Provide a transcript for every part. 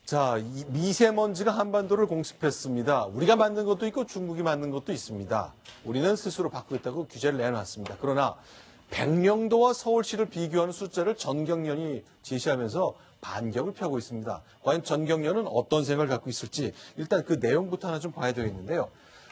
자, 이 미세먼지가 한반도를 공습했습니다. 우리가 만든 것도 있고 중국이 만든 것도 있습니다. 우리는 스스로 바꾸겠다고 규제를 내놨습니다. 그러나 백령도와 서울시를 비교하는 숫자를 전경련이 제시하면서 반격을 펴고 있습니다. 과연 전경련은 어떤 생각을 갖고 있을지 일단 그 내용부터 하나 좀 봐야 되겠는데요.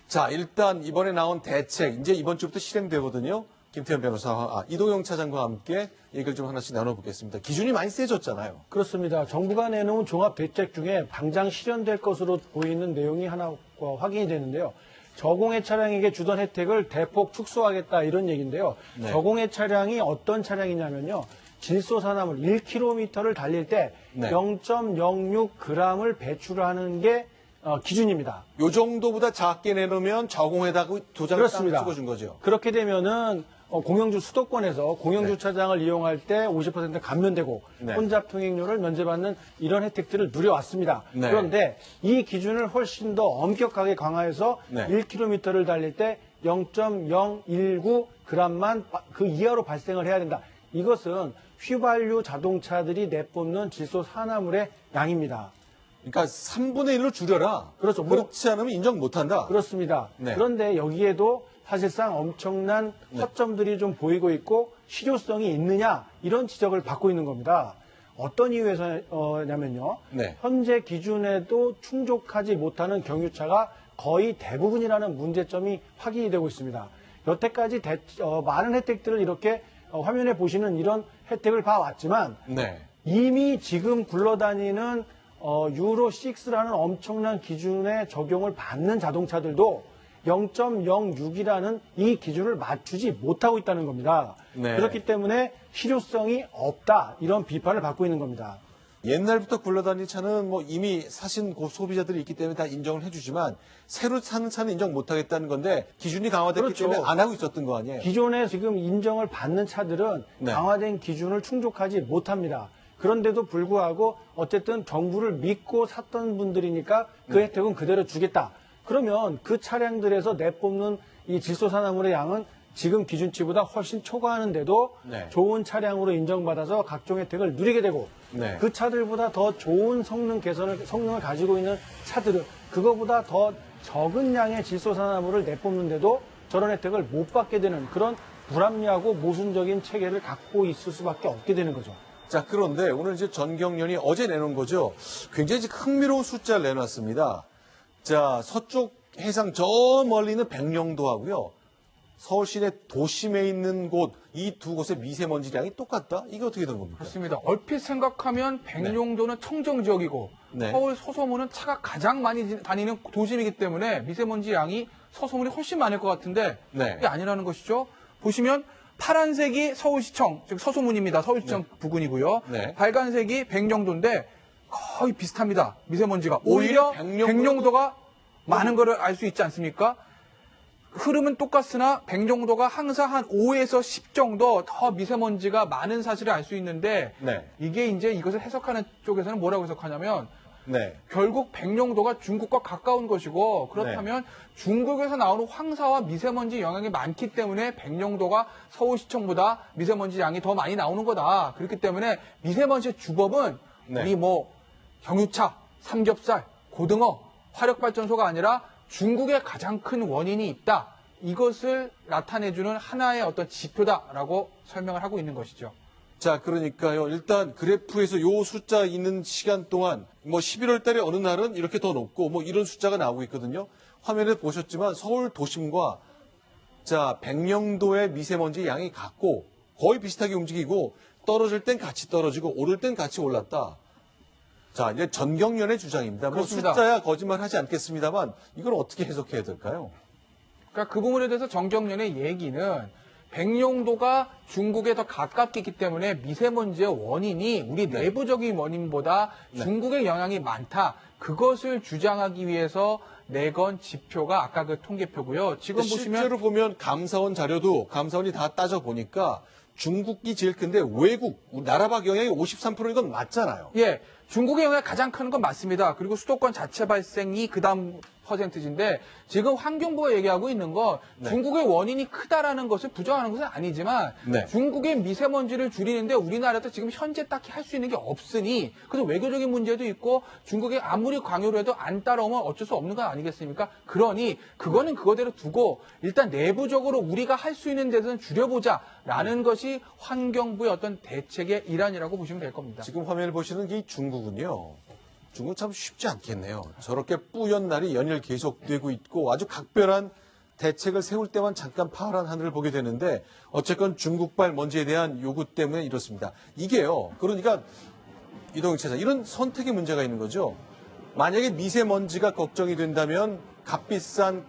자, 일단 이번에 나온 대책, 이제 이번 주부터 실행되거든요. 김태현 변호사와 이동영 차장과 함께 얘기를 좀 하나씩 나눠보겠습니다. 기준이 많이 세졌잖아요. 그렇습니다. 정부가 내놓은 종합대책 중에 당장 실현될 것으로 보이는 내용이 하나 확인이 되는데요. 저공해 차량에게 주던 혜택을 대폭 축소하겠다 이런 얘기인데요. 네. 저공해 차량이 어떤 차량이냐면요. 질소산화물 1km를 달릴 때 네. 0.06g을 배출하는 게 기준입니다. 요 정도보다 작게 내놓으면 저공해다고 도장을 그렇습니다. 찍어준 거죠. 그렇게 되면은 공영주 수도권에서 공영주차장을 이용할 때 50% 감면되고 네. 혼잡 통행료를 면제받는 이런 혜택들을 누려왔습니다. 네. 그런데 이 기준을 훨씬 더 엄격하게 강화해서 네. 1km를 달릴 때 0.019g만 그 이하로 발생을 해야 된다. 이것은 휘발유 자동차들이 내뿜는 질소 산화물의 양입니다. 그러니까 3분의 1로 줄여라. 그렇죠. 그렇지 않으면 인정 못한다. 그렇습니다. 네. 그런데 여기에도 사실상 엄청난 허점들이 좀 보이고 있고 실효성이 있느냐 이런 지적을 받고 있는 겁니다. 어떤 이유에서냐면요. 네. 현재 기준에도 충족하지 못하는 경유차가 거의 대부분이라는 문제점이 확인이 되고 있습니다. 여태까지 많은 혜택들을 이렇게 화면에 보시는 이런 혜택을 봐왔지만 네. 이미 지금 굴러다니는 유로 6라는 엄청난 기준에 적용을 받는 자동차들도 0.06이라는 이 기준을 맞추지 못하고 있다는 겁니다. 네. 그렇기 때문에 실효성이 없다 이런 비판을 받고 있는 겁니다. 옛날부터 굴러다니는 차는 뭐 이미 사신 소비자들이 있기 때문에 다 인정을 해주지만 새로 사는 차는 인정 못하겠다는 건데 기준이 강화됐기 그렇죠. 때문에 안 하고 있었던 거 아니에요? 기존에 지금 인정을 받는 차들은 네. 강화된 기준을 충족하지 못합니다. 그런데도 불구하고 어쨌든 정부를 믿고 샀던 분들이니까 그 혜택은 그대로 주겠다. 그러면 그 차량들에서 내뿜는 이 질소산화물의 양은 지금 기준치보다 훨씬 초과하는데도 네. 좋은 차량으로 인정받아서 각종 혜택을 누리게 되고 네. 그 차들보다 더 좋은 성능을 가지고 있는 차들은 그거보다 더 적은 양의 질소산화물을 내뿜는데도 저런 혜택을 못 받게 되는 그런 불합리하고 모순적인 체계를 갖고 있을 수밖에 없게 되는 거죠. 자, 그런데 오늘 이제 전경련이 어제 내놓은 거죠. 굉장히 흥미로운 숫자를 내놨습니다. 자, 서쪽 해상 저 멀리 있는 백령도하고요. 서울 시내 도심에 있는 곳, 이 두 곳의 미세먼지량이 똑같다? 이게 어떻게 된 겁니까? 그렇습니다. 얼핏 생각하면 백령도는 청정 지역이고 네. 서울 서소문은 차가 가장 많이 다니는 도심이기 때문에 미세먼지 양이 서소문이 훨씬 많을 것 같은데 네. 그게 아니라는 것이죠. 보시면 파란색이 서울시청, 즉 서소문입니다. 서울시청 부근이고요. 네. 빨간색이 백령도인데 거의 비슷합니다. 미세먼지가. 오히려 백령도가 많은 거를 알 수 있지 않습니까? 흐름은 똑같으나 백령도가 항상 한 5에서 10 정도 더 미세먼지가 많은 사실을 알 수 있는데 네. 이게 이제 이것을 해석하는 쪽에서는 뭐라고 해석하냐면 네. 결국 백령도가 중국과 가까운 것이고 그렇다면 중국에서 나오는 황사와 미세먼지 영향이 많기 때문에 백령도가 서울시청보다 미세먼지 양이 더 많이 나오는 거다. 그렇기 때문에 미세먼지의 주범은 네. 우리 뭐 경유차, 삼겹살, 고등어, 화력발전소가 아니라 중국의 가장 큰 원인이 있다. 이것을 나타내주는 하나의 어떤 지표다라고 설명을 하고 있는 것이죠. 자, 그러니까요. 일단 그래프에서 요 숫자 있는 시간 동안 뭐 11월 달에 어느 날은 이렇게 더 높고 뭐 이런 숫자가 나오고 있거든요. 화면에 보셨지만 서울 도심과 자, 백령도의 미세먼지 양이 같고 거의 비슷하게 움직이고 떨어질 땐 같이 떨어지고 오를 땐 같이 올랐다. 자, 이제 전경련의 주장입니다. 뭐 그렇습니다. 숫자야 거짓말 하지 않겠습니다만 이걸 어떻게 해석해야 될까요? 그러니까 그 부분에 대해서 정경련의 얘기는 백령도가 중국에 더 가깝기 때문에 미세먼지의 원인이 우리 내부적인 원인보다 중국의 영향이 많다. 그것을 주장하기 위해서 내건 지표가 아까 그 통계표고요. 지금 보시면 실제로 보면 감사원 자료도 감사원이 다 따져보니까 중국이 제일 큰데 외국, 나라 밖 영향이 53%인 건 맞잖아요. 예, 중국의 영향이 가장 큰 건 맞습니다. 그리고 수도권 자체 발생이 그다음 퍼센트인데 지금 환경부가 얘기하고 있는 건 네. 중국의 원인이 크다라는 것을 부정하는 것은 아니지만 네. 중국의 미세먼지를 줄이는데 우리나라도 지금 현재 딱히 할 수 있는 게 없으니 그래서 외교적인 문제도 있고 중국이 아무리 강요를 해도 안 따라오면 어쩔 수 없는 거 아니겠습니까? 그러니 그거는 그거대로 두고 일단 내부적으로 우리가 할 수 있는 데서는 줄여보자라는 것이 환경부의 어떤 대책의 일환이라고 보시면 될 겁니다. 지금 화면을 보시는 이 중국은요. 중국 참 쉽지 않겠네요. 저렇게 뿌연 날이 연일 계속되고 있고 아주 각별한 대책을 세울 때만 잠깐 파란 하늘을 보게 되는데 어쨌건 중국발 먼지에 대한 요구 때문에 이렇습니다. 이게요. 그러니까 이동영 차장 이런 선택의 문제가 있는 거죠. 만약에 미세먼지가 걱정이 된다면 값비싼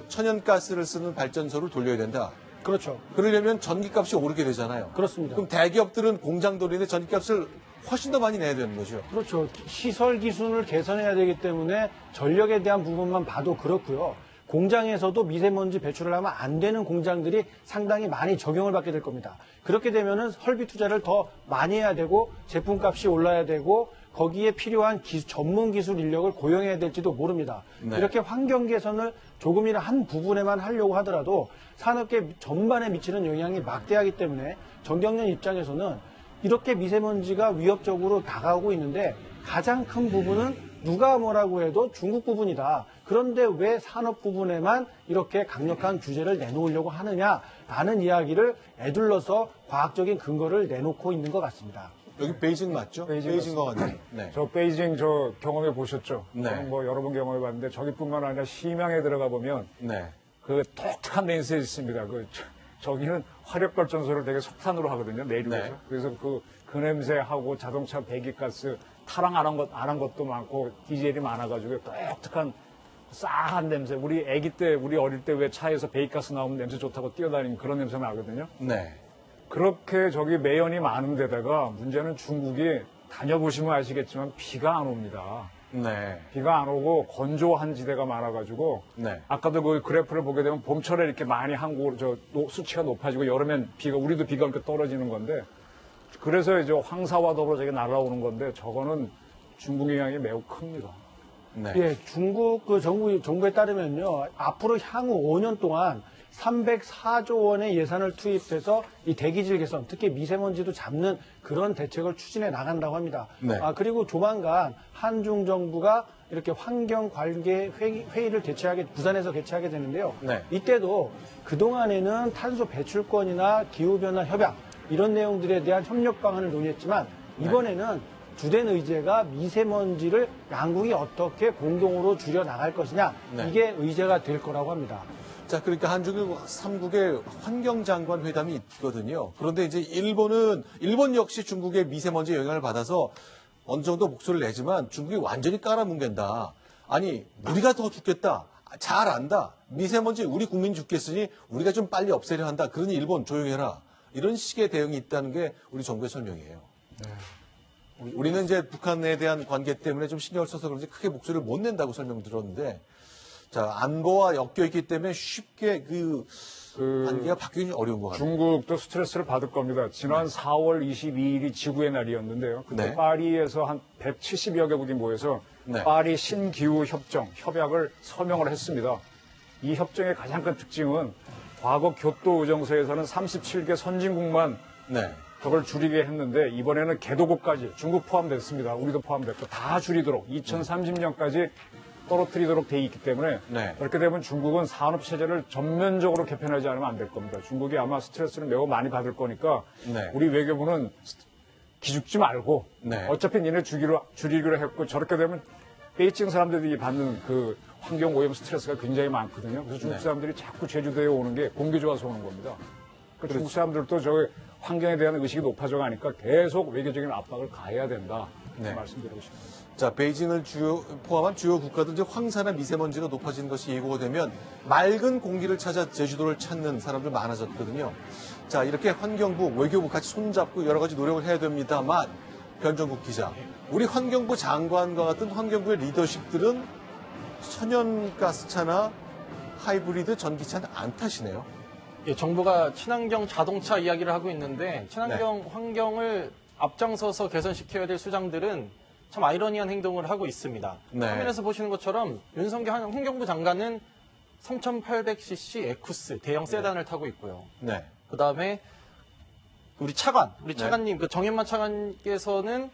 천연가스를 쓰는 발전소를 돌려야 된다. 그렇죠. 그러려면 전기값이 오르게 되잖아요. 그렇습니다. 그럼 대기업들은 공장 돌리는데 전기값을 훨씬 더 많이 내야 되는 거죠. 그렇죠. 시설 기준을 개선해야 되기 때문에 전력에 대한 부분만 봐도 그렇고요. 공장에서도 미세먼지 배출을 하면 안 되는 공장들이 상당히 많이 적용을 받게 될 겁니다. 그렇게 되면은 설비 투자를 더 많이 해야 되고 제품값이 올라야 되고 거기에 필요한 전문 기술 인력을 고용해야 될지도 모릅니다. 네. 이렇게 환경 개선을 조금이나 한 부분에만 하려고 하더라도 산업계 전반에 미치는 영향이 막대하기 때문에 정경련 입장에서는 이렇게 미세먼지가 위협적으로 다가오고 있는데 가장 큰 부분은 누가 뭐라고 해도 중국 부분이다. 그런데 왜 산업 부분에만 이렇게 강력한 규제를 내놓으려고 하느냐라는 이야기를 애둘러서 과학적인 근거를 내놓고 있는 것 같습니다. 여기 베이징 맞죠? 베이징 것 같네요. 네. 저 베이징 저 경험해 보셨죠? 네. 저는 뭐 여러 번 경험해 봤는데 저기뿐만 아니라 심양에 들어가 보면 네. 그 독특한 냄새 있습니다. 저기는 화력 발전소를 되게 석탄으로 하거든요. 내륙에서. 네. 그래서 그 냄새하고 자동차 배기가스 타랑 안 한 것도 많고 디젤이 많아가지고 독특한 싸한 냄새. 우리 아기 때 우리 어릴 때 왜 차에서 배기가스 나오면 냄새 좋다고 뛰어다니는 그런 냄새 나거든요. 네. 그렇게 저기 매연이 많은 데다가 문제는 중국이 다녀보시면 아시겠지만 비가 안 옵니다. 네. 비가 안 오고 건조한 지대가 많아가지고 네. 아까도 그 그래프를 보게 되면 봄철에 이렇게 많이 한국 수치가 높아지고 여름엔 우리도 비가 이렇게 떨어지는 건데 그래서 이제 황사와 더불어 저게 날아오는 건데 저거는 중국 영향이 매우 큽니다. 네. 예, 중국 정부에 따르면요, 앞으로 향후 5년 동안 304조 원의 예산을 투입해서 이 대기질 개선, 특히 미세먼지도 잡는 그런 대책을 추진해 나간다고 합니다. 네. 그리고 조만간 한중 정부가 이렇게 환경 관계 회의를 부산에서 개최하게 되는데요. 네. 이때도 그동안에는 탄소 배출권이나 기후변화 협약 이런 내용들에 대한 협력 방안을 논의했지만 이번에는 주된 의제가 미세먼지를 양국이 어떻게 공동으로 줄여 나갈 것이냐 네. 이게 의제가 될 거라고 합니다. 자, 그러니까 한중일 3국의 환경장관 회담이 있거든요. 그런데 이제 일본 역시 중국의 미세먼지 영향을 받아서 어느 정도 목소리를 내지만 중국이 완전히 깔아뭉갠다. 아니, 우리가 더 죽겠다. 잘 안다. 미세먼지 우리 국민 죽겠으니 우리가 좀 빨리 없애려 한다. 그러니 일본 조용해라. 이런 식의 대응이 있다는 게 우리 정부의 설명이에요. 우리는 이제 북한에 대한 관계 때문에 좀 신경을 써서 그런지 크게 목소리를 못 낸다고 설명 들었는데 자, 안보와 엮여 있기 때문에 쉽게 그 관계가 바뀌기 어려운 것 같아요. 중국도 스트레스를 받을 겁니다. 지난 4월 22일이 지구의 날이었는데요. 그때 네. 파리에서 한 170여 개국이 모여서 네. 파리 신기후 협약을 서명을 했습니다. 이 협정의 가장 큰 특징은 과거 교토 의정서에서는 37개 선진국만 네. 그걸 줄이게 했는데 이번에는 개도국까지 중국 포함됐습니다. 우리도 포함됐고 다 줄이도록 2030년까지 떨어뜨리도록 돼 있기 때문에 네. 그렇게 되면 중국은 산업 체제를 전면적으로 개편하지 않으면 안 될 겁니다. 중국이 아마 스트레스를 매우 많이 받을 거니까 네. 우리 외교부는 기죽지 말고 네. 어차피 니네 줄이기로 했고 저렇게 되면 베이징 사람들이 받는 그 환경 오염 스트레스가 굉장히 많거든요. 그래서 중국 네. 사람들이 자꾸 제주도에 오는 게 공기 좋아서 오는 겁니다. 그러니까 중국 사람들도 저 환경에 대한 의식이 높아져 가니까 계속 외교적인 압박을 가해야 된다. 네. 말씀드리고 싶습니다. 자, 베이징을 포함한 주요 국가들 이제 황사나 미세먼지가 높아지는 것이 예고가 되면 맑은 공기를 찾아 제주도를 찾는 사람들 많아졌거든요. 자, 이렇게 환경부, 외교부 같이 손잡고 여러 가지 노력을 해야 됩니다만 변정국 기자, 우리 환경부 장관과 같은 환경부의 리더십들은 천연가스차나 하이브리드 전기차는 안 타시네요. 예, 정부가 친환경 자동차 이야기를 하고 있는데 친환경 환경을 앞장서서 개선시켜야 될 수장들은 참 아이러니한 행동을 하고 있습니다. 네. 화면에서 보시는 것처럼 윤석열 환경부 장관은 3800cc 에쿠스 대형 세단을 타고 있고요. 네. 그 다음에 우리 차관님, 그 정현만 차관께서는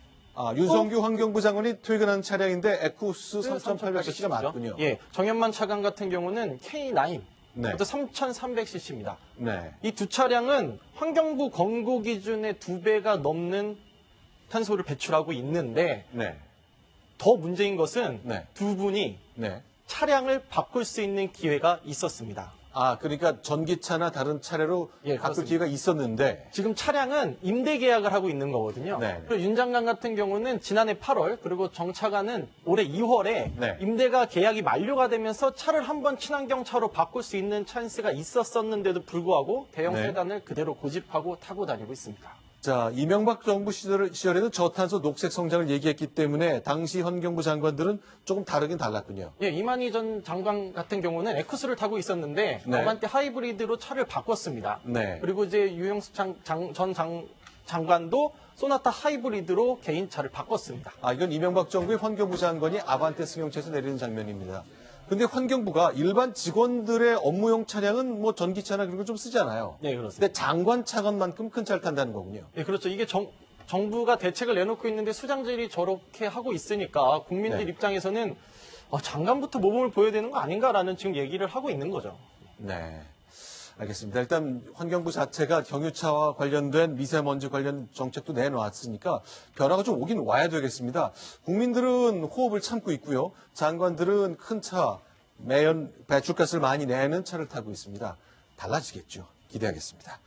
유성규 환경부 장관이 퇴근한 차량인데 에쿠스 3800cc가 3800cc 죠. 맞군요. 예, 정현만 차관 같은 경우는 K9, 네. 그것도 3300cc입니다. 네. 이 두 차량은 환경부 권고 기준의 2배가 넘는 탄소를 배출하고 있는데 네. 더 문제인 것은 네. 두 분이 네. 차량을 바꿀 수 있는 기회가 있었습니다. 그러니까 전기차나 다른 차례로 예, 바꿀 그렇습니다. 기회가 있었는데 지금 차량은 임대 계약을 하고 있는 거거든요. 네. 그리고 윤 장관 같은 경우는 지난해 8월 그리고 정 차관은 올해 2월에 네. 임대가 계약이 만료가 되면서 차를 한번 친환경 차로 바꿀 수 있는 찬스가 있었었는데도 불구하고 대형 네. 세단을 그대로 고집하고 타고 다니고 있습니다. 자, 이명박 정부 시절에는 저탄소 녹색 성장을 얘기했기 때문에 당시 환경부 장관들은 조금 다르긴 달랐군요. 예, 이만희 전 장관 같은 경우는 에쿠스를 타고 있었는데 네. 어반떼 하이브리드로 차를 바꿨습니다. 네. 그리고 이제 유영수 장관도 소나타 하이브리드로 개인차를 바꿨습니다. 이건 이명박 정부의 환경부 장관이 아반떼 승용차에서 내리는 장면입니다. 근데 환경부가 일반 직원들의 업무용 차량은 뭐 전기차나 그런 거 좀 쓰잖아요. 네, 그렇습니다. 근데 장관 차관만큼 큰 차를 탄다는 거군요. 예, 그렇죠. 이게 정부가 대책을 내놓고 있는데 수장들이 저렇게 하고 있으니까 국민들 네. 입장에서는 장관부터 모범을 보여야 되는 거 아닌가라는 지금 얘기를 하고 있는 거죠. 네. 알겠습니다. 일단 환경부 자체가 경유차와 관련된 미세먼지 관련 정책도 내놓았으니까 변화가 좀 오긴 와야 되겠습니다. 국민들은 호흡을 참고 있고요. 장관들은 큰 차, 매연 배출가스를 많이 내는 차를 타고 있습니다. 달라지겠죠. 기대하겠습니다.